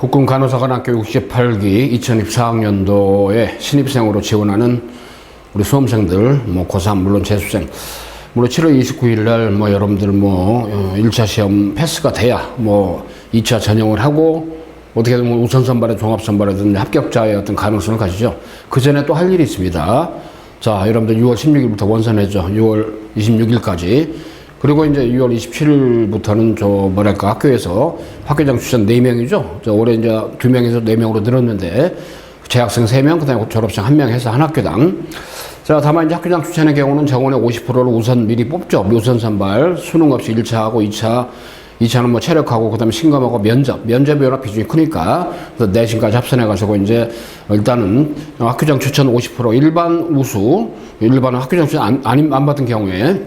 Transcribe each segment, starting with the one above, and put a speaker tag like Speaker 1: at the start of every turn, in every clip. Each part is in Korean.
Speaker 1: 국군간호사관학교 68기 2024학년도에 신입생으로 지원하는 우리 수험생들, 고3, 물론 재수생, 물론 7월 29일 날 여러분들 1차 시험 패스가 돼야 2차 전형을 하고 어떻게든 우선 선발에 종합 선발에든 합격자의 어떤 가능성을 가지죠. 그 전에 또 할 일이 있습니다. 자, 여러분들 6월 16일부터 원산회죠. 6월 26일까지. 그리고 이제 6월 27일부터는 학교에서 학교장 추천 4명이죠. 올해 이제 2명에서 4명으로 늘었는데, 재학생 3명, 그 다음에 졸업생 1명 해서 한 학교당. 자, 다만 이제 학교장 추천의 경우는 정원의 50%를 우선 미리 뽑죠. 우선 선발, 수능 없이 1차하고 2차는 체력하고, 그 다음에 신검하고 면접이 워낙 비중이 크니까, 그래서 내신까지 합산해가지고 이제, 일단은 학교장 추천 50%, 일반 우수, 일반 학교장 추천 안 받은 경우에,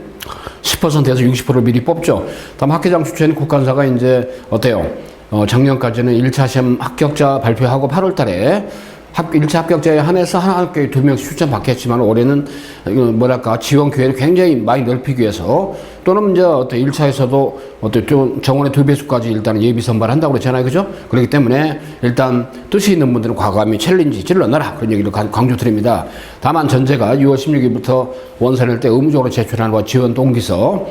Speaker 1: 10%에서 60%를 미리 뽑죠. 다음 학교장 추천 국간사가 이제 어때요? 작년까지는 1차 시험 합격자 발표하고 8월 달에 1차 합격자에 한해서 한 학교에 2명씩 추천 받겠지만 올해는 지원 기회를 굉장히 많이 넓히기 위해서 또는 이제 1차에서도 좀 정원의 2배수까지 일단 예비 선발한다고 그랬잖아요. 그죠? 그렇기 때문에 일단 뜻이 있는 분들은 과감히 챌린지 찔러넣어라. 그런 얘기를 강조드립니다. 다만 전제가 6월 16일부터 원산일 때 의무적으로 제출하는 지원 동기서.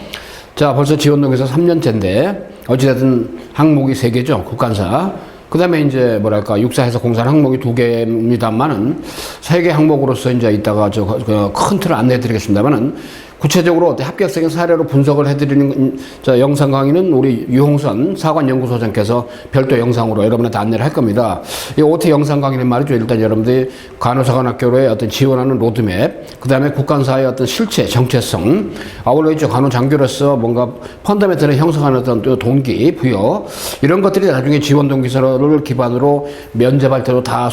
Speaker 1: 자, 벌써 지원 동기서 3년째인데 어찌됐든 항목이 3개죠. 국간사. 그 다음에 이제 육사해서 공사는 항목이 2개입니다만은 3개 항목으로서 이제 이따가 큰 틀을 안내해 드리겠습니다만은 구체적으로 합격생의 사례로 분석을 해드리는 영상 강의는 우리 유홍선 사관연구소장께서 별도 영상으로 여러분한테 안내를 할 겁니다. 이 OT 영상 강의는 말이죠. 일단 여러분들이 간호사관학교로의 어떤 지원하는 로드맵, 그 다음에 국간사의 어떤 실체, 정체성, 아울러 있죠. 간호장교로서 뭔가 펀더멘털을 형성하는 어떤 동기, 부여, 이런 것들이 나중에 지원 동기서를 기반으로 면접할 때도 다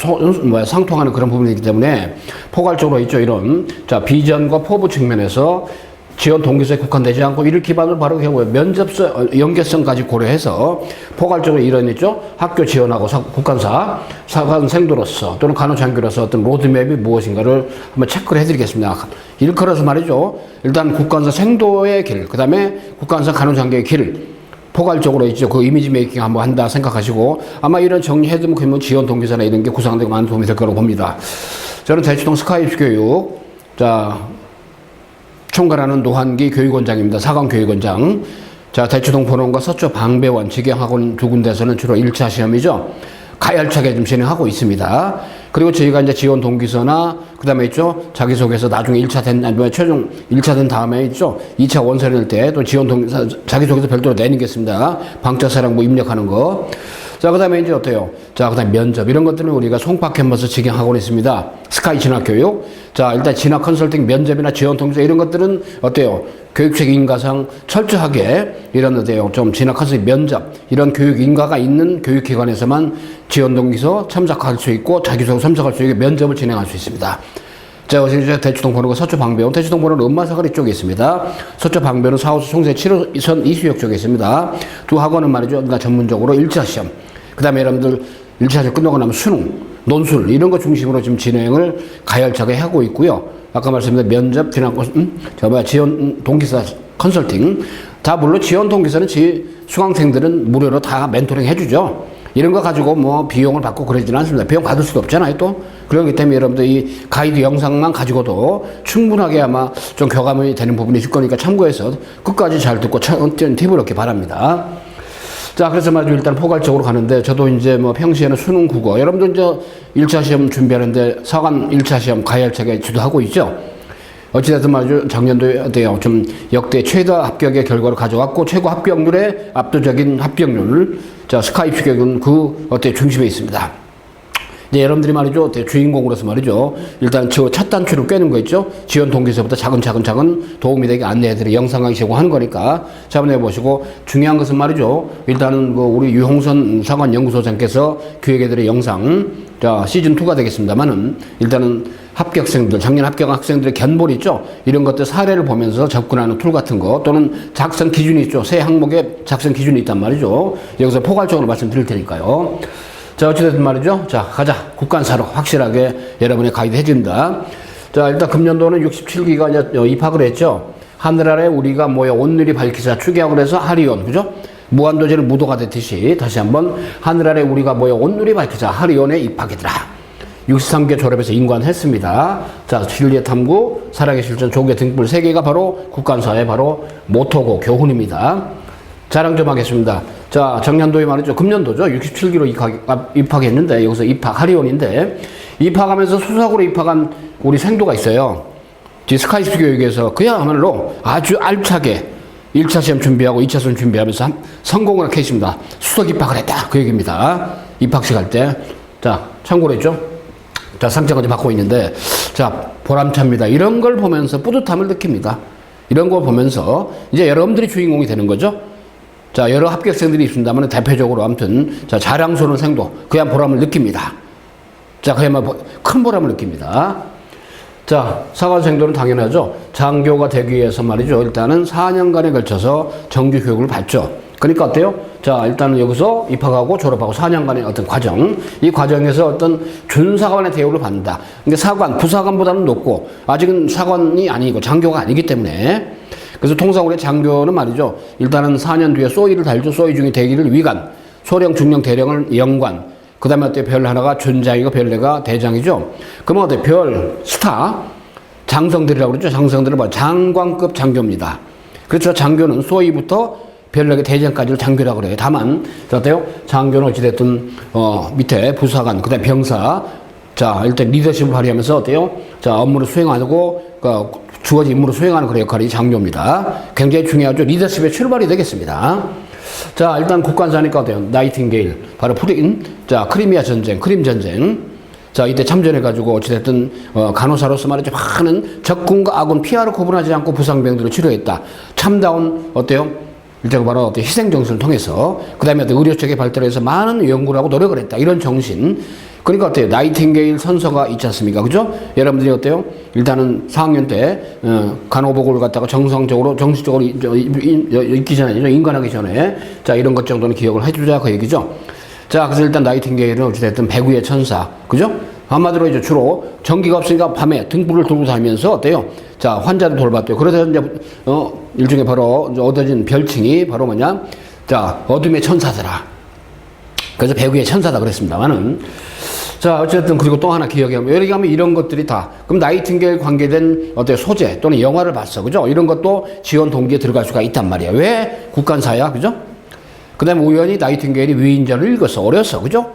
Speaker 1: 상통하는 그런 부분이기 때문에 포괄적으로 있죠. 이런, 비전과 포부 측면에서 지원 동기서에 국한되지 않고 이를 기반으로 바로 면접서 연계성까지 고려해서 포괄적으로 이런 학교 지원하고 국간사 사관생도로서 또는 간호장교로서 어떤 로드맵이 무엇인가를 한번 체크를 해드리겠습니다. 일컬어서 말이죠. 일단 국간사 생도의 길, 그 다음에 국간사 간호장교의 길, 포괄적으로 있죠. 그 이미지 메이킹 한번 한다 생각하시고 아마 이런 정리해두면 그러면 지원 동기서나 이런 게 구상되고 많은 도움이 될 거라고 봅니다. 저는 대치동 스카이프 교육, 총괄하는 노한기 교육원장입니다. 사관교육원장. 자, 대치동 본원과 서초 방배원 직영학원 2군데에서는 주로 1차 시험이죠. 가열차게 좀 진행하고 있습니다. 그리고 저희가 이제 지원 동기서나, 그 다음에 있죠. 자기소개서 나중에 최종 1차 된 다음에 있죠. 2차 원서낼 때 또 지원 동기서, 자기소개서 별도로 내니겠습니다. 방자사랑부 입력하는 거. 자, 그 다음에 이제 어때요? 자, 그 다음에 면접. 이런 것들은 우리가 송파 캠퍼스 직영학원 있습니다. 스카이 진학교육. 자, 일단 진학 컨설팅 면접이나 지원 통지서 이런 것들은 어때요? 교육책 인가상 철저하게 이런 어때요? 좀 진학 컨설팅 면접. 이런 교육 인가가 있는 교육기관에서만 지원 동기서 참석할 수 있고 자기소개 참석할 수 있게 면접을 진행할 수 있습니다. 자, 어제 대치동 번호가 서초 방배원, 대치동 번호는 음마사거리 쪽에 있습니다. 서초 방배원은 4호선 송세 7호선 이수역 쪽에 있습니다. 두 학원은 말이죠. 전문적으로 1차 시험. 그 다음에 여러분들 1차 시험 끝나고 나면 수능, 논술, 이런 거 중심으로 지금 진행을 가열차게 하고 있고요. 아까 말씀드린 면접, 지원 동기서 컨설팅. 다 물론 지원 동기서는 수강생들은 무료로 다 멘토링 해주죠. 이런 거 가지고 비용을 받고 그러지는 않습니다. 비용 받을 수도 없잖아요, 또. 그렇기 때문에 여러분들 이 가이드 영상만 가지고도 충분하게 아마 좀 교감이 되는 부분이 있을 거니까 참고해서 끝까지 잘 듣고 팁을 얻기 바랍니다. 자, 그래서 말이죠. 일단 포괄적으로 가는데, 저도 이제 평시에는 수능 국어, 여러분들 이제 1차 시험 준비하는데 사관 1차 시험 가열차게 주도하고 있죠. 어찌됐든 말이죠. 작년도에 어때요? 좀 역대 최다 합격의 결과를 가져왔고, 최고 합격률의 압도적인 합격률, 스카이프 교육은 중심에 있습니다. 이제 여러분들이 말이죠. 주인공으로서 말이죠. 일단 첫 단추를 꿰는 거 있죠. 지원 동기서부터 차근차근 도움이 되게 안내해드리 영상 강의 제공하는 거니까 한번 해보시고, 중요한 것은 말이죠. 일단은 우리 유홍선 사관연구소장께서 기획해드릴 영상, 시즌2가 되겠습니다만은, 일단은 합격생들, 작년 합격 학생들의 견본 있죠. 이런 것들 사례를 보면서 접근하는 툴 같은 거, 또는 작성 기준이 있죠. 세 항목의 작성 기준이 있단 말이죠. 여기서 포괄적으로 말씀드릴 테니까요. 자, 어찌됐든 말이죠. 자, 가자. 국간사로 확실하게 여러분의 가이드 해준다. 자, 일단 금년도는 67기가 이제 입학을 했죠. 하늘 아래 우리가 모여 온누리 밝히자 추계학을 해서 하리온, 그죠? 무한도전이 무도가 됐듯이 다시 한번 하늘 아래 우리가 모여 온누리 밝히자 하리온에 입학이더라. 63개 졸업해서 인관했습니다. 자, 진리의 탐구, 사랑의 실천, 조국의 등불 3개가 바로 국간사의 바로 모토고 교훈입니다. 자랑 좀 하겠습니다. 자, 작년도에 말이죠. 금년도죠. 67기로 입학했는데 여기서 입학 하리온인데 입학하면서 수석으로 입학한 우리 생도가 있어요. 스카이스 교육에서 그야말로 아주 알차게 1차 시험 준비하고 2차 시험 준비하면서 성공을 한 케이스입니다. 수석 입학을 했다. 그 얘기입니다. 입학식 할 때. 자, 참고로 했죠. 자, 상장까지 받고 있는데, 자, 보람찹니다. 이런 걸 보면서 뿌듯함을 느낍니다. 이런 걸 보면서 이제 여러분들이 주인공이 되는 거죠. 자, 여러 합격생들이 있습니다만 대표적으로 아무튼, 자, 자랑스러운 생도, 그야 보람을 느낍니다. 자, 그야말로 큰 보람을 느낍니다. 자, 사관생도는 당연하죠. 장교가 되기 위해서 말이죠. 일단은 4년간에 걸쳐서 정규 교육을 받죠. 그러니까 어때요? 자, 일단은 여기서 입학하고 졸업하고 4년간의 어떤 과정, 이 과정에서 어떤 준사관의 대우를 받는다. 그러니까 사관, 부사관보다는 높고, 아직은 사관이 아니고 장교가 아니기 때문에. 그래서 통상 우리 장교는 말이죠. 일단은 4년 뒤에 소위를 달죠. 소위 중에 대기를 위관, 소령, 중령, 대령을 영관, 그 다음에 어때요? 별 하나가 준장이고 별 네가 대장이죠. 그러면 어때요? 별, 스타, 장성들이라고 그러죠. 장성들은 뭐 장관급 장교입니다. 그렇죠. 장교는 소위부터 별 4개 대장까지를 장교라고 그래요. 다만, 어때요? 장교는 어찌됐든, 밑에 부사관, 그 다음에 병사, 자, 일단 리더십을 발휘하면서 어때요? 자, 업무를 수행하고, 주어진 임무를 수행하는 그런 역할이 장교입니다. 굉장히 중요하죠. 리더십의 출발이 되겠습니다. 자, 일단 국관사니까 어때요? 나이팅게일, 바로 자, 크리미아 전쟁, 크림 전쟁. 자, 이때 참전해가지고 어찌됐든, 간호사로서 말이죠. 많은 적군과 아군 피하를 구분하지 않고 부상병들을 치료했다. 참다운, 어때요? 일단 바로 어때요? 희생정신을 통해서, 그 다음에 의료 쪽에 발달해서 많은 연구를 하고 노력을 했다. 이런 정신. 그러니까 어때요? 나이팅게일 선서가 있지 않습니까? 그죠? 여러분들이 어때요? 일단은 4학년 때, 간호복을 갖다가 정상적으로, 정식적으로 있기 전에, 인간하기 전에, 자, 이런 것 정도는 기억을 해주자. 그 얘기죠. 자, 그래서 일단 나이팅게일은 어찌됐든 배구의 천사. 그죠? 한마디로 이제 주로 전기가 없으니까 밤에 등불을 들고 다니면서 어때요? 자, 환자를 돌봤대요. 그래서 이제, 일종의 바로 얻어진 별칭이 바로 뭐냐? 자, 어둠의 천사더라. 그래서 배구의 천사다 그랬습니다만은. 자, 어쨌든 그리고 또 하나 기억해보면, 여기 가면 이런 것들이 다, 그럼 나이팅게일 관계된 어떤 소재 또는 영화를 봤어. 그죠? 이런 것도 지원 동기에 들어갈 수가 있단 말이야. 왜? 국간사야. 그죠? 그 다음에 우연히 나이팅게일이 위인전을 읽었어. 어렸어. 그죠?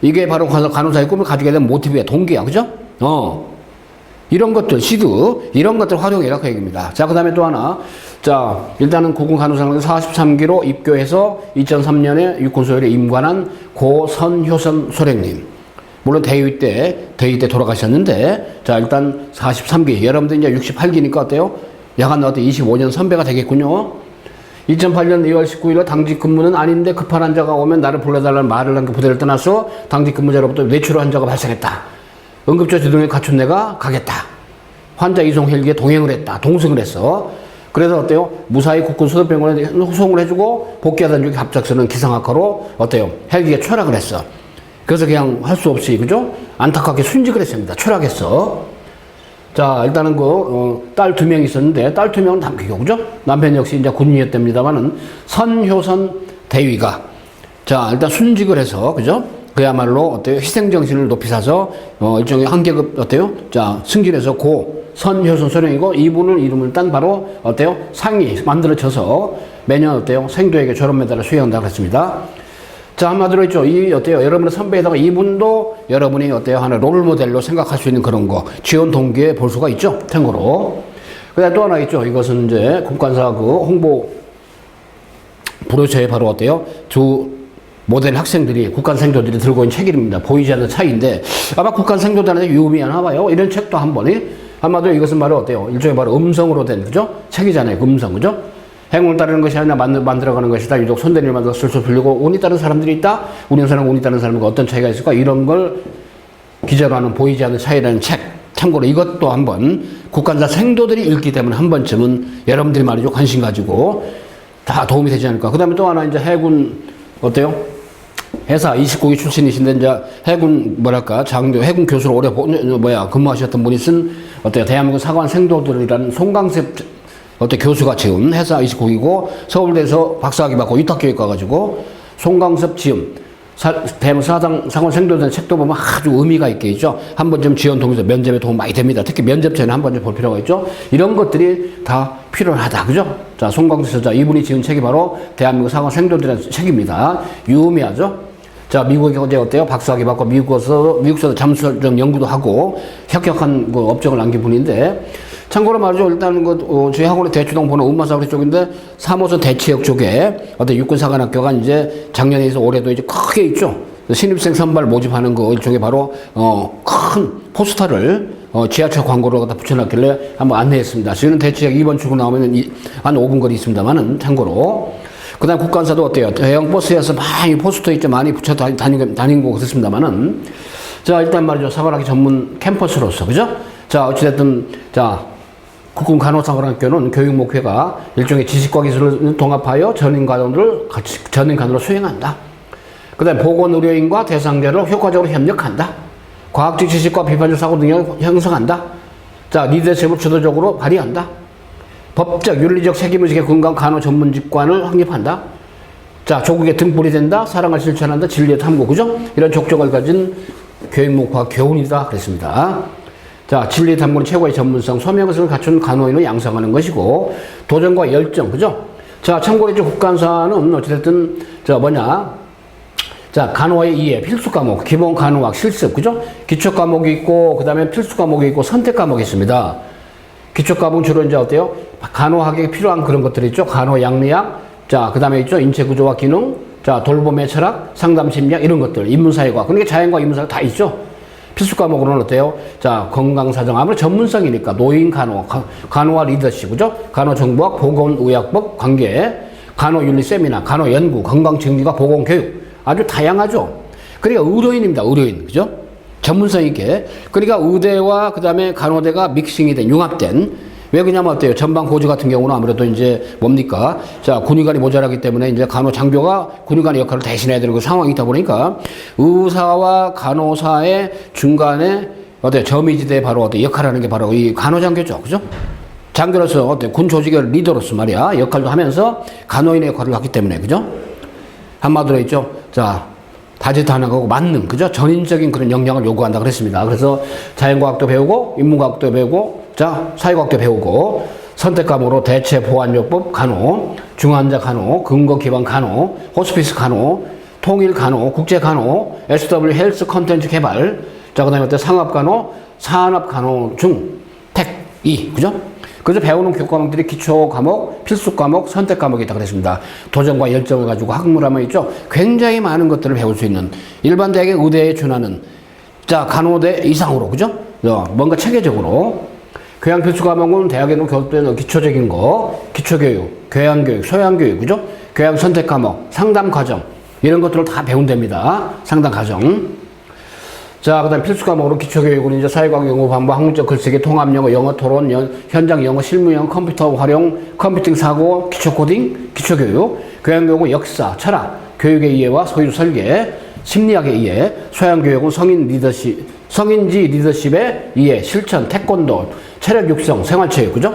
Speaker 1: 이게 바로 간호사의 꿈을 가지게 된 모티브의 동기야. 그죠? 이런 것들, 시드, 이런 것들 활용해라. 그 얘기입니다. 자, 그 다음에 또 하나. 자, 일단은 국군 간호사는 43기로 입교해서 2003년에 육군소열에 임관한 고선효선 소령님. 물론 대위 때 돌아가셨는데, 자, 일단 43기. 여러분들 이제 68기니까 어때요? 약간 어때 25년 선배가 되겠군요. 2008년 2월 19일 당직 근무는 아닌데 급한 환자가 오면 나를 불러달라는 말을 한 그 부대를 떠나서 당직 근무자로부터 뇌출 환자가 발생했다. 응급처 주둔에 갖춘 내가 가겠다. 환자 이송 헬기에 동행을 했다. 동승을 했어. 그래서 어때요? 무사히 국군 수도병원에 후송을 해주고 복귀하던 중에 갑작스러운 기상악화로 어때요? 헬기에 추락을 했어. 그래서 그냥 할 수 없이, 그죠? 안타깝게 순직을 했습니다. 추락했어. 자, 일단은 딸 2명 있었는데, 딸 2명은 남기고, 그죠? 남편 역시 이제 군인이었답니다만은, 선효선 대위가, 자, 일단 순직을 해서, 그죠? 그야말로, 어때요? 희생정신을 높이 사서, 일종의 한계급, 어때요? 자, 승진해서 선효선 소령이고, 이분은 이름을 일단 바로, 어때요? 상이 만들어져서, 매년 어때요? 생도에게 졸업 메달을 수여한다고 했습니다. 자, 한마디로 있죠. 어때요? 여러분의 선배에다가 이분도 여러분이 어때요? 하나 롤 모델로 생각할 수 있는 그런 거. 지원 동기에 볼 수가 있죠. 참고로. 그 다음에 또 하나 있죠. 이것은 이제 국관사 홍보 브로셔에 바로 어때요? 두 모델 학생들이, 국간 생도들이 들고 있는 책입니다. 보이지 않는 차이인데, 아마 국간 생도들한테 유의미하나 봐요. 이런 책도 한 번에. 한마디로 이것은 바로 어때요? 일종의 바로 음성으로 된, 그죠? 책이잖아요. 음성, 그죠? 행운을 따르는 것이 아니라 만들어가는 것이다. 유독 손대리를 만들어 술술 풀리고 운이 따른 사람들이 있다. 운이 사람 운이 따른 사람과 어떤 차이가 있을까? 이런 걸 기자로 하는 보이지 않는 차이라는 책. 참고로 이것도 한번 국간사 생도들이 읽기 때문에 한 번쯤은 여러분들이 말이죠. 관심 가지고 다 도움이 되지 않을까. 그 다음에 또 하나 이제 해군 어때요? 회사 29기 출신이신데 이제 해군 뭐랄까 장교 해군 교수로 오래 근무하셨던 분이 쓴 어때요? 대한민국 사관 생도들이라는 송강섭 어때 교수가 지은 해사 29기고 서울대에서 박사학위 받고 위탁교육 가가지고 송광섭 지음 대학 상원 생도된 책도 보면 아주 의미가 있게 있죠. 한 번쯤 지원 통해서 면접에 도움 많이 됩니다. 특히 면접 전에 한 번쯤 볼 필요가 있죠. 이런 것들이 다 필요하다. 그죠? 자, 송광섭 저자 이분이 지은 책이 바로 대한민국 상원 생도된 책입니다. 유의미하죠? 자, 미국에 어제 어때요? 박사학위 받고 미국에서 잠수정 연구도 하고 혁혁한 그 업적을 남긴 분인데 참고로 말이죠. 일단 저희 학원의 대추동 보는 음마사거리 쪽인데 3호선 대치역 쪽에 어떤 육군사관학교가 이제 작년에서 올해도 이제 크게 있죠. 신입생 선발 모집하는 거 이쪽에 바로 큰 포스터를 지하철 광고로 갖다 붙여놨길래 한번 안내했습니다. 지금 대치역 2번 출구 나오면 한 5분 거리 있습니다만은 참고로. 그 다음 국간사도 어때요? 대형 버스에서 많이 포스터 있죠. 많이 붙여 다니는 거 그렇습니다만은. 자, 일단 말이죠. 사관학교 전문 캠퍼스로서, 그죠? 자, 어찌됐든, 자, 국군 간호사관학교는 교육 목표가 일종의 지식과 기술을 동합하여 전인 간호로 수행한다. 그 다음에 보건의료인과 대상자를 효과적으로 협력한다. 과학적 지식과 비판적 사고 능력을 형성한다. 자, 리더십을 주도적으로 발휘한다. 법적, 윤리적 책임의식의 건강 간호 전문직관을 확립한다. 자, 조국의 등불이 된다. 사랑을 실천한다. 진리의 탐구, 그죠? 이런 족적을 가진 교육 목표가 교훈이다. 그랬습니다. 자, 진리 탐구는 최고의 전문성, 소명성을 갖춘 간호인을 양성하는 것이고, 도전과 열정, 그죠? 자, 참고로 이제 국간사는 어찌됐든, 자, 간호의 이해, 필수 과목, 기본 간호학, 실습, 그죠? 기초 과목이 있고, 그 다음에 필수 과목이 있고, 선택 과목이 있습니다. 기초 과목은 주로 이제 어때요? 간호학에 필요한 그런 것들이 있죠. 간호 양리학, 자, 그 다음에 있죠. 인체 구조와 기능, 자, 돌봄의 철학, 상담 심리학, 이런 것들, 인문사회과, 그러니까 자연과 인문사회 다 있죠. 필수 과목으로는 어때요? 자, 건강사정, 아무래도 전문성이니까 노인 간호, 간호와 리더십, 그죠? 간호정보학, 보건의학법, 관계, 간호윤리 세미나, 간호연구, 건강증진과 보건교육, 아주 다양하죠. 그러니까 의료인입니다. 의료인, 그죠? 전문성 있게. 그러니까 의대와 그 다음에 간호대가 믹싱이 된, 융합된. 왜 그러냐면 어때요? 전방 고지 같은 경우는 아무래도 이제 뭡니까? 자, 군의관이 모자라기 때문에 이제 간호장교가 군의관의 역할을 대신해야 되는 그 상황이 있다 보니까 의사와 간호사의 중간에 어때요? 점이지대 바로 어때 역할을 하는 게 바로 이 간호장교죠. 그죠? 장교로서 어때 군 조직의 리더로서 말이야. 역할도 하면서 간호인의 역할을 하기 때문에. 그죠? 한마디로 있죠. 자, 다재다능하고 만능, 그죠? 전인적인 그런 역량을 요구한다 그랬습니다. 그래서 자연과학도 배우고, 인문과학도 배우고, 자, 사회과학도 배우고, 선택 과목으로 대체 보안요법 간호, 중환자 간호, 근거 기반 간호, 호스피스 간호, 통일 간호, 국제 간호, SW 헬스 컨텐츠 개발, 자, 그 다음에 어때 상업 간호, 산업 간호 중, 택, 이, 그죠? 그래서 배우는 교과목들이 기초 과목, 필수 과목, 선택 과목이 있다 그랬습니다. 도전과 열정을 가지고 학문하면 있죠. 굉장히 많은 것들을 배울 수 있는 일반 대학의 의대에 준하는 자 간호대 이상으로 그죠? 뭔가 체계적으로 교양 필수 과목은 대학에는 교육되는 기초적인 거, 기초교육, 교양교육, 소양교육 그죠? 교양 선택 과목, 상담 과정 이런 것들을 다 배운답니다. 상담 과정. 자, 그 다음 필수 과목으로 기초교육은 이제 사회과학 영어 반복, 학문적 글쓰기, 통합영어, 영어 토론, 현장 영어, 실무영어, 컴퓨터 활용, 컴퓨팅 사고, 기초 코딩, 기초교육, 교양교육은 역사, 철학, 교육의 이해와 소유 설계, 심리학의 이해, 소양교육은 성인지 리더십의 이해, 실천, 태권도, 체력 육성, 생활체육, 그죠?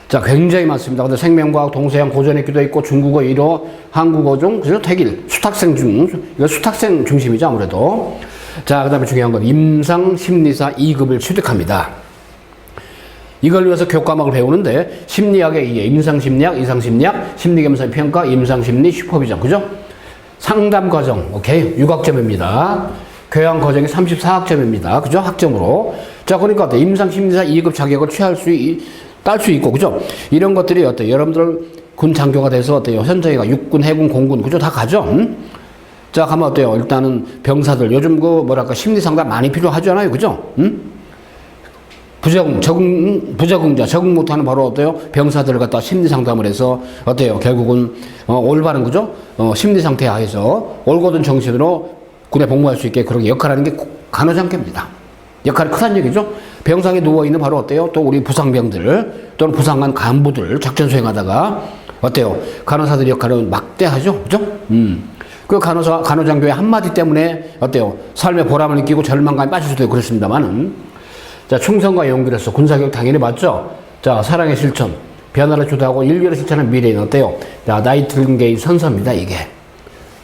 Speaker 1: 자, 굉장히 많습니다. 근데 생명과학, 동서양, 고전익기도 있고, 중국어 1호, 한국어 중, 그죠? 택일, 수탁생 중심이죠, 아무래도. 자, 그 다음에 중요한 건 임상심리사 2급을 취득합니다. 이걸 위해서 교과목을 배우는데 심리학의 이해, 임상심리학, 이상심리학, 심리겸사 평가, 임상심리, 슈퍼비전, 그죠? 상담과정, 오케이, 6학점입니다. 교양과정이 34학점입니다. 그죠? 학점으로. 자, 그러니까 어때? 임상심리사 2급 자격을 딸 수 있고, 그죠? 이런 것들이 어때요? 여러분들 군 장교가 돼서 어때요? 현장에가 육군, 해군, 공군, 그죠? 다 가죠? 자, 가면 어때요? 일단은 병사들, 요즘 심리 상담 많이 필요하잖아요. 그죠? 적응 못하는 바로 어때요? 병사들을 갖다 심리 상담을 해서 어때요? 결국은, 올바른, 그죠? 심리 상태 하에서 올곧은 정신으로 군에 복무할 수 있게 그렇게 역할하는 게 간호장교입니다. 역할이 크다는 얘기죠? 병상에 누워있는 바로 어때요? 또 우리 부상병들, 또는 부상한 간부들, 작전 수행하다가 어때요? 간호사들 역할은 막대하죠? 그죠? 그 간호장교의 한마디 때문에 어때요? 삶의 보람을 느끼고 절망감에 빠질 수도 있고 그렇습니다만은 자, 충성과 용기로서 군사교육 당연히 맞죠? 자, 사랑의 실천, 변화를 주도하고 인류를 실천하는 미래는 어때요? 자, 나이팅게일 선서입니다, 이게.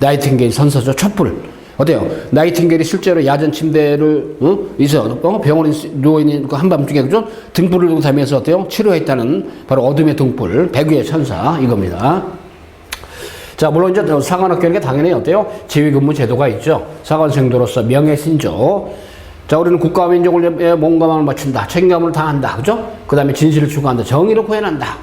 Speaker 1: 나이팅게일 선서죠, 촛불. 어때요? 나이팅게일이 실제로 야전 침대를, 병원에 누워있는 그 한밤중에, 그죠? 등불을 들고 다니면서 어때요? 치료했다는 바로 어둠의 등불, 백위의 천사, 이겁니다. 자, 물론 이제 사관학교는 당연히 어때요? 지휘근무 제도가 있죠. 사관생도로서 명예신조. 자, 우리는 국가와 민족을 몸과 마음을 바친다. 책임감을 다한다. 그죠? 그 다음에 진실을 추구한다. 정의를 구현한다.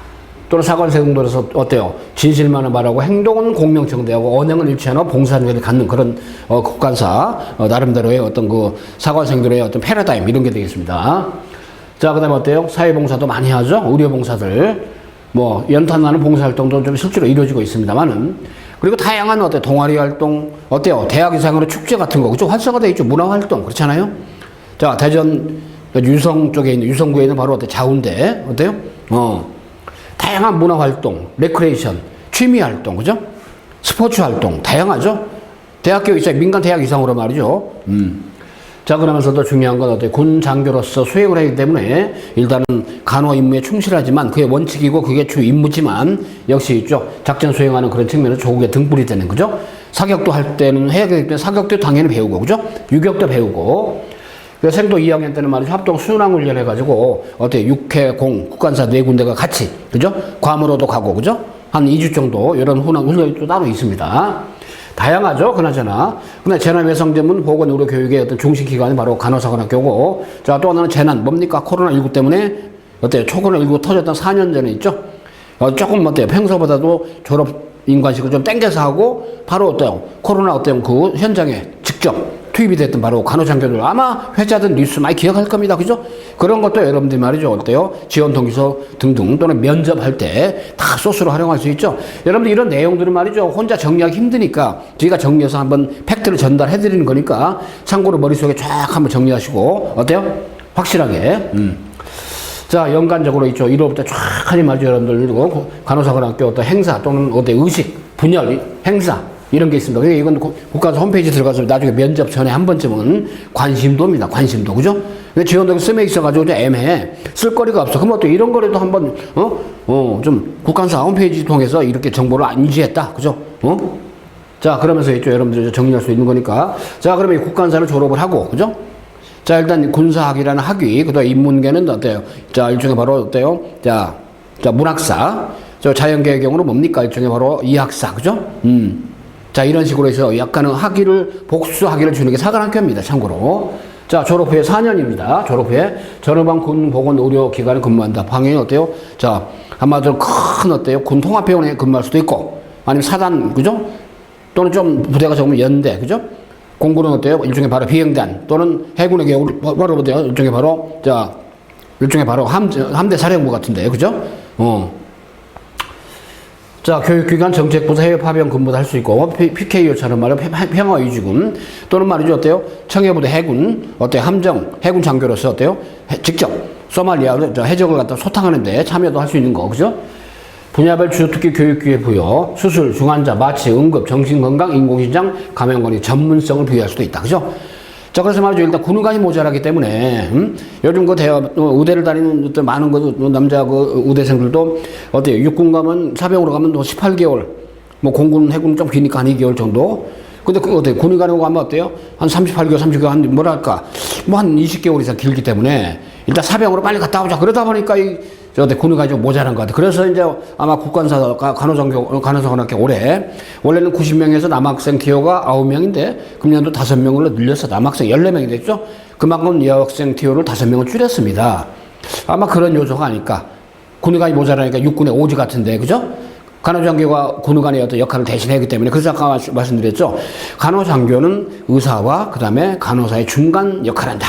Speaker 1: 또는 사관생도로서 어때요? 진실만을 말하고 행동은 공명정대하고 언행을 일치하고 봉사를 갖는 그런 국간사 나름대로의 어떤 그 사관생도로의 어떤 패러다임 이런 게 되겠습니다. 자, 그 다음에 어때요? 사회봉사도 많이 하죠. 의료봉사들 뭐 연탄나는 봉사활동도 좀 실제로 이루어지고 있습니다만은 그리고 다양한 어때요? 동아리 활동 어때요? 대학 이상으로 축제 같은 거 그죠? 활성화되어 있죠. 문화활동 그렇잖아요. 자, 대전 유성 쪽에 있는 유성구에 있는 바로 어때 자운대 어때요? 다양한 문화활동, 레크레이션, 취미활동, 그죠? 스포츠활동, 다양하죠? 대학교 이상, 민간 대학 이상으로 말이죠. 자, 그러면서도 중요한 건 어때요? 군 장교로서 수행을 하기 때문에 일단은 간호 임무에 충실하지만 그게 원칙이고 그게 주 임무지만 역시 있죠. 작전 수행하는 그런 측면에서 조국의 등불이 되는, 그죠? 사격도 할 때는 해야 되기 때문에 사격도 당연히 배우고, 그죠? 유격도 배우고. 그래서 생도 2학년 때는 말이죠. 합동 순항훈련 해가지고, 어때, 육해공, 국간사 네 군데가 같이, 그죠? 괌으로도 가고, 그죠? 한 2주 정도, 이런 훈련이 또 따로 있습니다. 다양하죠? 그나저나. 근데 재난외상전문 보건의료교육의 어떤 중심기관이 바로 간호사관학교고, 자, 또 하나는 재난, 뭡니까? 코로나19 때문에, 어때요? 코로나19 터졌던 4년 전에 있죠? 조금 어때요? 평소보다도 졸업 인관식을 좀 땡겨서 하고, 바로 어때요? 코로나 어때요? 그 현장에 직접, 투입이 됐던 바로 간호장교들 아마 회자든 뉴스 많이 기억할 겁니다. 그죠? 그런 것도 여러분들이 말이죠. 어때요? 지원 동기서 등등 또는 면접할 때 다 소스로 활용할 수 있죠. 여러분들 이런 내용들은 말이죠. 혼자 정리하기 힘드니까 저희가 정리해서 한번 팩트를 전달해 드리는 거니까 참고로 머릿속에 쫙 한번 정리하시고 어때요? 확실하게. 자, 연간적으로 있죠. 1월부터 쫙 하니 말이죠. 여러분들 간호사관학교 어떤 행사 또는 어때 의식, 분열, 행사 이런 게 있습니다. 이건 국가에서 홈페이지 들어가서 나중에 면접 전에 한 번쯤은 관심도입니다. 관심도. 그죠? 근데 지원동이 씀에 있어가지고 좀 애매해. 쓸 거리가 없어. 그럼 또 이런 거라도 한번, 좀 국간사 홈페이지 통해서 이렇게 정보를 인지했다. 그죠? 자, 그러면서 있죠. 여러분들 정리할 수 있는 거니까. 자, 그러면 이 국간사를 졸업을 하고, 그죠? 자, 일단 군사학이라는 학위, 그 다음에 인문계는 어때요? 자, 일종의 바로 어때요? 자, 문학사. 저 자연계의 경우는 뭡니까? 일종의 바로 이학사. 그죠? 자, 이런 식으로 해서 약간은 학위를, 복수 학위를 주는 게 사관학교입니다. 참고로. 자, 졸업 후에 4년입니다. 졸업 후에 전후방 군 보건 의료 기관에 근무한다. 방향이 어때요? 자, 한마디로 큰 어때요? 군 통합병원에 근무할 수도 있고, 아니면 사단, 그죠? 또는 좀 부대가 적으면 연대, 그죠? 공군은 어때요? 일종의 바로 비행단, 또는 해군의 경우, 바로 어때요? 일종의 바로, 자, 일종의 바로 함대 사령부 같은데, 그죠? 자, 교육기관, 정책부서, 해외 파병 근무도 할 수 있고, PKO처럼 말로 평화유지군, 또는 말이죠, 어때요? 청해부대 해군, 어때요? 함정, 해군 장교로서 어때요? 직접, 소말리아, 해적을 갖다 소탕하는데 참여도 할 수 있는 거, 그죠? 분야별 주특기 교육기회 부여, 수술, 중환자, 마취, 응급, 정신건강, 인공신장, 감염관리 전문성을 부여할 수도 있다, 그죠? 자, 그래서 말이죠. 일단 군의관이 모자라기 때문에, 요즘 그 의대를 다니는 어떤 많은 남자 그 의대생들도 어때요? 육군 가면, 사병으로 가면 또 18개월, 뭐 공군, 해군 좀 기니까 한 2개월 정도. 근데 그 어때요? 군의관으로 가면 어때요? 한 38개월, 30개월, 한 뭐랄까, 뭐 한 20개월 이상 길기 때문에 일단 사병으로 빨리 갔다 오자. 그러다 보니까 군의관이 좀 모자란 것 같아요. 그래서 이제 아마 국간사, 간호사관학교 원래는 90명에서 남학생 티오가 9명인데, 금년도 5명으로 늘려서 남학생 14명이 됐죠? 그만큼 여학생 티오를 5명을 줄였습니다. 아마 그런 요소가 아닐까. 군의관이 모자라니까 육군의 오지 같은데, 그죠? 간호장교가 군의관의 어떤 역할을 대신하기 때문에, 그래서 아까 말씀드렸죠? 간호장교는 의사와 그 다음에 간호사의 중간 역할을 한다.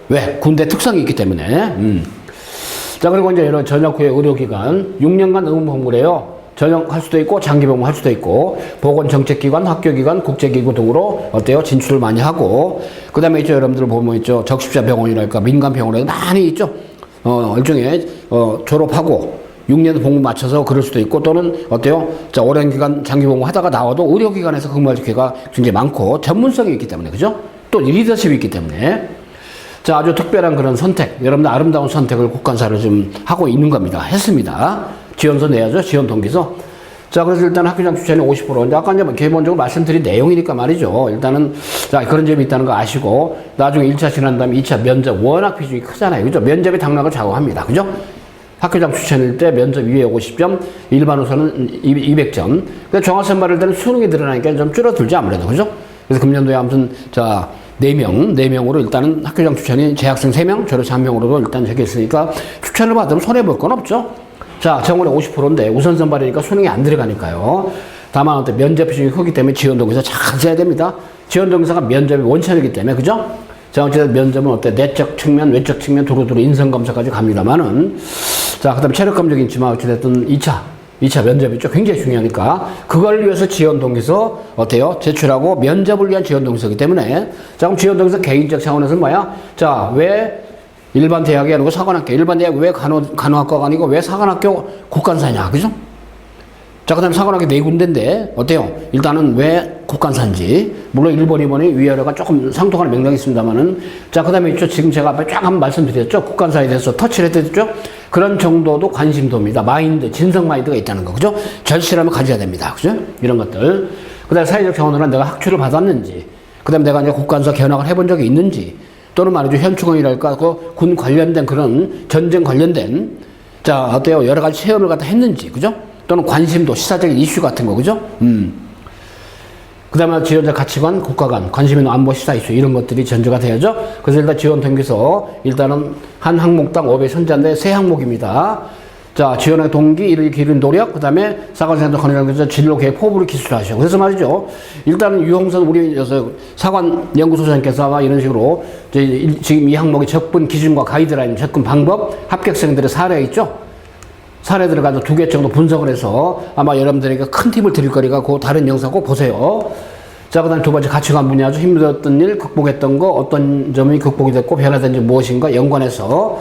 Speaker 1: 왜? 군대 특성이 있기 때문에. 자, 그리고 이제 이런 전역 후에 의료기관 6년간 의무복무래요. 전역할 수도 있고 장기복무할 수도 있고 보건정책기관, 학교기관, 국제기구 등으로 어때요? 진출을 많이 하고, 그 다음에 있죠. 여러분들 보면 있죠. 적십자 병원이랄까 민간병원에 많이 있죠. 일종의 졸업하고 6년 복무 맞춰서 그럴 수도 있고, 또는 어때요? 자, 오랜 기간 장기복무 하다가 나와도 의료기관에서 근무할 기회가 굉장히 많고 전문성이 있기 때문에, 그죠? 또 리더십이 있기 때문에. 자, 아주 특별한 그런 선택, 여러분들 아름다운 선택을 국간사를 좀 하고 있는 겁니다. 했습니다. 지원서 내야죠. 지원 동기서. 자, 그래서 일단 학교장 추천이 50%. 이제 아까 이제 기본적으로 말씀드린 내용이니까 말이죠. 일단은, 자, 그런 점이 있다는 거 아시고, 나중에 1차 지난 다음에 2차 면접 워낙 비중이 크잖아요. 그죠? 면접이 당락을 좌우합니다. 그죠? 학교장 추천일 때 면접 250점, 일반 우선은 200점. 근데 종합선발일 때는 수능이 늘어나니까 좀 줄어들지 아무래도. 그죠? 그래서 금년도에 아무튼, 자, 4명으로 일단은 학교장 추천이 재학생 3명, 졸업생 1명으로도 일단 적혀있으니까 추천을 받으면 손해볼 건 없죠. 자, 정원의 50%인데 우선 선발이니까 수능이 안 들어가니까요. 다만 어때 면접 비중이 크기 때문에 지원 동기서 잘 써야 됩니다. 지원 동기서가 면접이 원천이기 때문에 그죠? 자, 어쨌든 면접은 어때 내적 측면, 외적 측면 두루두루 인성 검사까지 갑니다만은 자, 그다음에 체력 검정이 있지만 어찌됐든 2차 면접이 있죠. 굉장히 중요하니까 그걸 위해서 지원 동기서 어때요? 제출하고 면접을 위한 지원 동기서이기 때문에 자, 그럼 지원 동기서 개인적 차원에서는 뭐야? 자, 왜 일반 대학이 아니고 사관학교, 일반 대학 왜 간호학과가 아니고 왜 사관학교 국간사냐, 그죠? 자, 그 다음에 사관학교 4군데인데, 어때요? 일단은 왜 국간사인지, 물론 1번, 2번이 위아래가 조금 상통하는 맥락이 있습니다만은, 자, 그 다음에 있죠. 지금 제가 앞에 쫙 한번 말씀드렸죠? 국간사에 대해서 터치를 해드렸죠? 그런 정도도 관심도입니다. 마인드, 진성 마인드가 있다는 거, 그죠? 절실함을 가져야 됩니다, 그죠? 이런 것들. 그 다음에 사회적 차원으로 내가 학추를 받았는지, 그 다음에 내가 이제 국간사 견학을 해본 적이 있는지, 또는 말이죠. 현충원이랄까, 그 군 관련된 그런 전쟁 관련된, 자, 어때요? 여러 가지 체험을 갖다 했는지, 그죠? 또는 관심도, 시사적인 이슈 같은 거, 그죠? 그 다음에 지원자 가치관, 국가관, 관심 있는 안보 시사 이슈, 이런 것들이 전제가 돼야죠. 그래서 일단 지원 동기서, 일단은 한 항목당 5배 선자인데 3항목입니다. 자, 지원의 동기, 이를 기른 노력, 그 다음에 사관생도 관련해서 진로 계획 포부를 기술하시고. 그래서 말이죠. 일단은 유홍선 우리 사관 연구소장께서 아마 이런 식으로 지금 이 항목의 접근 기준과 가이드라인, 접근 방법, 합격생들의 사례 있죠. 사례들을 가지고 2개 정도 분석을 해서 아마 여러분들에게 큰 팁을 드릴 거니까 그 다른 영상 꼭 보세요. 자, 그 다음 2번째 가치관 분야죠. 힘들었던 일, 극복했던 거, 어떤 점이 극복이 됐고 변화된 점 무엇인가 연관해서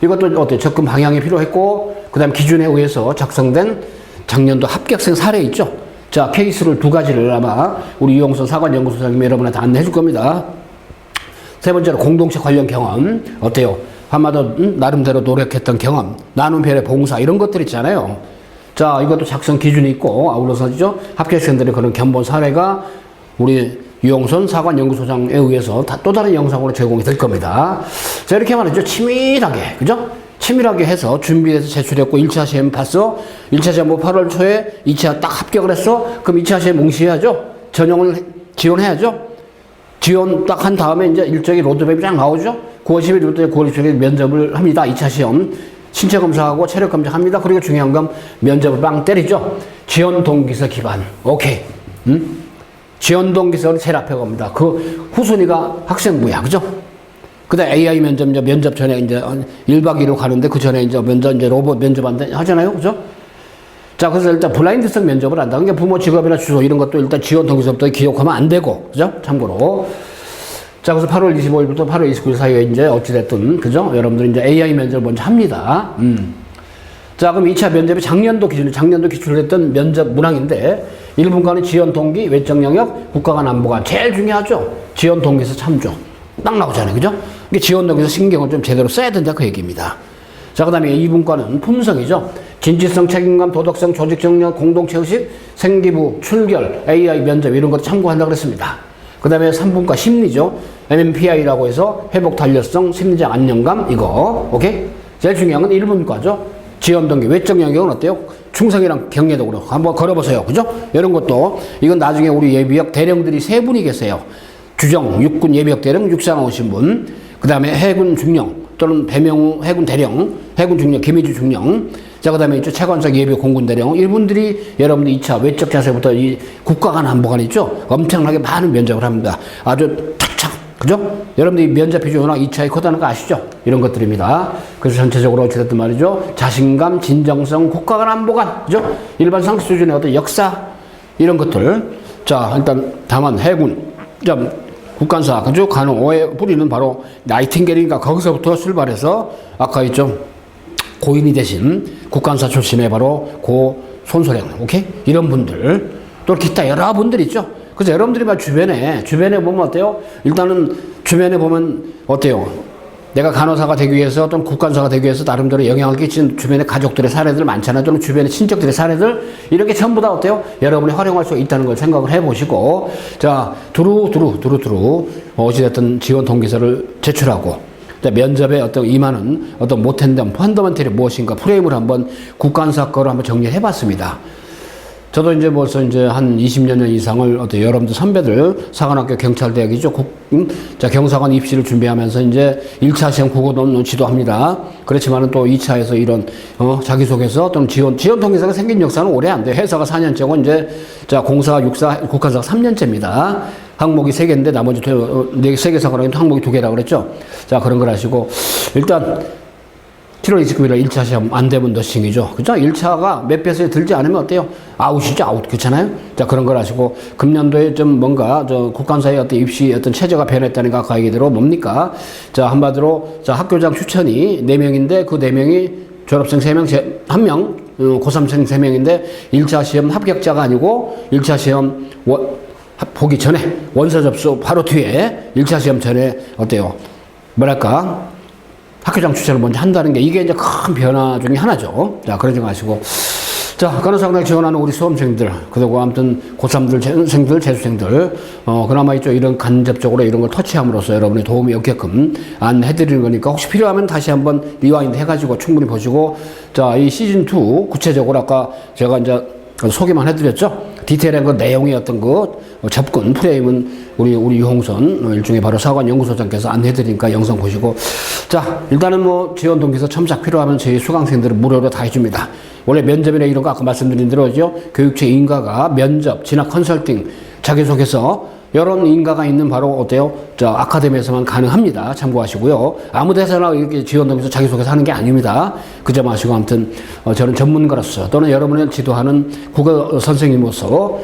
Speaker 1: 이것도 어때요? 접근 방향이 필요했고, 그 다음 기준에 의해서 작성된 작년도 합격생 사례 있죠? 자, 케이스를 2가지를 아마 우리 이용선 사관연구소장님이 여러분한테 안내해 줄 겁니다. 3번째로 공동체 관련 경험. 어때요? 한마디로 나름대로 노력했던 경험, 나눔, 배려, 봉사 이런 것들 있잖아요. 자, 이것도 작성 기준이 있고 아울러서죠. 합격생들의 그런 견본 사례가 우리 유용선 사관연구소장에 의해서 또 다른 영상으로 제공이 될 겁니다. 자, 이렇게 말이죠. 치밀하게, 그죠? 치밀하게 해서 준비해서 제출했고 1차 시험 봤어. 1차 시험 뭐 8월 초에 2차 딱 합격을 했어. 그럼 2차 시험 응시해야죠. 전형을 지원해야죠. 지원 딱 한 다음에 이제 일정이 로드맵이 쫙 나오죠. 9월 11일부터 9월 20일 면접을 합니다. 2차 시험. 신체 검사하고 체력 검사합니다. 그리고 중요한 건 면접을 빵 때리죠. 지원 동기서 기반. 오케이. 지원 동기서를 제일 앞에 겁니다. 그 후순위가 학생부야. 그죠? 그 다음에 AI 면접 전에 이제 1박 2일로 가는데 그 전에 이제 로봇 면접한다 하잖아요. 그죠? 자, 그래서 일단 블라인드성 면접을 한다. 그러니까 부모 직업이나 주소 이런 것도 일단 지원 동기서부터 기억하면 안 되고. 그죠? 참고로. 자, 그래서 8월 25일부터 8월 29일 사이에 이제 어찌됐든, 그죠? 여러분들이 이제 AI 면접을 먼저 합니다. 자, 그럼 2차 면접이 작년도 기출했던 면접 문항인데, 1분간은 지원 동기, 외적 영역, 국가간 안보관. 제일 중요하죠? 지원 동기에서 참조. 딱 나오잖아요. 그죠? 이게 지원 동기에서 신경을 좀 제대로 써야 된다. 그 얘기입니다. 자, 그 다음에 2분과는 품성이죠. 진지성, 책임감, 도덕성, 조직정력, 공동체의식, 생기부, 출결, AI 면접 이런 것도 참고한다고 그랬습니다. 그 다음에 3분과 심리죠. MMPI라고 해서 회복 탄력성, 심리적 안정감, 이거. 오케이? 제일 중요한 건 1분과죠. 지원 동기, 외적 영역은 어때요? 충성이랑 경례도 그렇고. 한번 걸어보세요. 그죠? 이런 것도. 이건 나중에 우리 예비역 대령들이 3분이 계세요. 주정, 육군 예비역 대령, 육상 오신 분. 그 다음에 해군 중령, 또는 배명 해군 대령, 해군 중령, 김희주 중령. 자, 그 다음에 있죠. 채관석 예비 공군 대령. 이분들이 여러분들 2차 외적 자세부터 이 국가간 안보관 있죠. 엄청나게 많은 면접을 합니다. 아주 탁탁. 그죠? 여러분들이 면접 비중이 워낙 2차에 커다는 거 아시죠? 이런 것들입니다. 그래서 전체적으로 어찌됐든 말이죠. 자신감, 진정성, 국가간 안보관. 그죠? 일반 상식 수준의 어떤 역사, 이런 것들. 자, 일단 다만 해군, 국간사, 그죠? 간호의 뿌리는 바로 나이팅게일이니까 거기서부터 출발해서 아까 있죠? 고인이 되신 국간사 출신의 바로 고 손소령, 오케이? 이런 분들, 또 기타 여러 분들 있죠? 그래서 여러분들이 막 주변에 보면 어때요? 일단은 주변에 보면 어때요? 내가 간호사가 되기 위해서 또는 국간사가 되기 위해서 나름대로 영향을 끼친 주변의 가족들의 사례들 많잖아요. 또는 주변의 친척들의 사례들 이런 게 전부 다 어때요? 여러분이 활용할 수 있다는 걸 생각을 해보시고 자 두루 어찌됐든 지원 동기서를 제출하고 면접에 어떤 임하는 어떤 못했던 펀더멘털이 무엇인가 프레임을 한번 국간사 거로 한번 정리를 해봤습니다. 저도 이제 벌써 이제 한 20년 이상을 어떤 여러분들 선배들 사관학교 경찰대학이죠. 자, 경사관 입시를 준비하면서 이제 1차 시험 국어논문 지도합니다. 그렇지만은 또 2차에서 이런, 자기소개서 또는 지원 통계사가 생긴 역사는 오래 안 돼요. 회사가 4년째고 이제, 자, 공사가 6사, 국가사가 3년째입니다. 항목이 3개인데 나머지 3개 사관학교 항목이 2개라고 그랬죠. 자, 그런 걸 하시고, 일단, 7월 29일 1차 시험 안 되면 너싱이죠. 그죠? 1차가 몇 배수에 들지 않으면 어때요? 아웃이죠, 아웃. 그렇잖아요? 자, 그런 걸 하시고, 금년도에 좀 뭔가, 국간사의 어떤 입시 어떤 체제가 변했다니까 그 얘기대로 뭡니까? 자, 한마디로, 자, 학교장 추천이 4명인데 그 4명이 졸업생 3명, 1명, 고3생 3명인데 1차 시험 합격자가 아니고 1차 시험 보기 전에 원서 접수 바로 뒤에 1차 시험 전에 어때요? 뭐랄까? 학교장 추천을 먼저 한다는 게 이게 이제 큰 변화 중에 하나죠. 자, 그러지 마시고. 자, 간호사학당에 지원하는 우리 수험생들, 그리고 아무튼 고3들, 생들, 재수생들, 그나마 있죠. 이런 간접적으로 이런 걸 터치함으로써 여러분의 도움이 없게끔 안내해드리는 거니까 혹시 필요하면 다시 한번 리와인드 해가지고 충분히 보시고, 자, 이 시즌2 구체적으로 아까 제가 이제 소개만 해드렸죠. 디테일한 그 내용의 어떤 그 접근, 프레임은 우리 유홍선, 일종의 바로 사관연구소장께서 안내해드리니까 영상 보시고. 자, 일단은 뭐 지원 동기서 첨삭 필요하면 저희 수강생들은 무료로 다 해줍니다. 원래 면접이나 이런 거 아까 말씀드린 대로죠. 교육체 인가가 면접, 진학 컨설팅, 자기소개서, 이런 인가가 있는 바로 어때요? 아카데미에서만 가능합니다. 참고하시고요. 아무 데서나 이렇게 지원 동기서 자기소개서 하는 게 아닙니다. 그 점 아시고 아무튼 저는 전문가로서 또는 여러분을 지도하는 국어 선생님으로서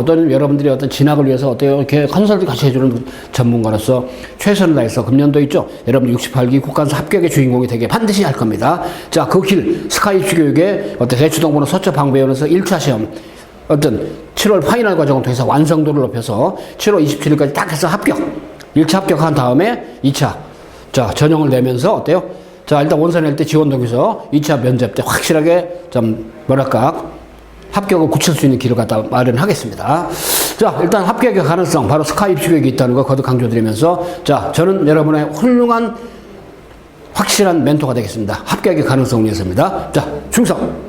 Speaker 1: 또는 여러분들이 어떤 진학을 위해서 어때요? 이렇게 컨설팅 같이 해주는 전문가로서 최선을 다해서 금년도 있죠. 여러분 68기 국간사 합격의 주인공이 되게 반드시 할 겁니다. 자, 그 길 스카이 입시교육의 어떤 대추동부는 서초 방배원에서 1차 시험 어떤 7월 파이널 과정을 통해서 완성도를 높여서 7월 27일까지 딱 해서 합격. 1차 합격한 다음에 2차. 자, 전형을 내면서 어때요? 자, 일단 원서 낼 때 지원 동기서 2차 면접 때 확실하게 좀 뭐랄까 합격을 굳힐 수 있는 길을 갖다 마련하겠습니다. 자, 일단 합격의 가능성 바로 스카이 입시 교육이 있다는 거 거듭 강조드리면서 자, 저는 여러분의 훌륭한 확실한 멘토가 되겠습니다. 합격의 가능성을 위해서입니다. 자, 충성!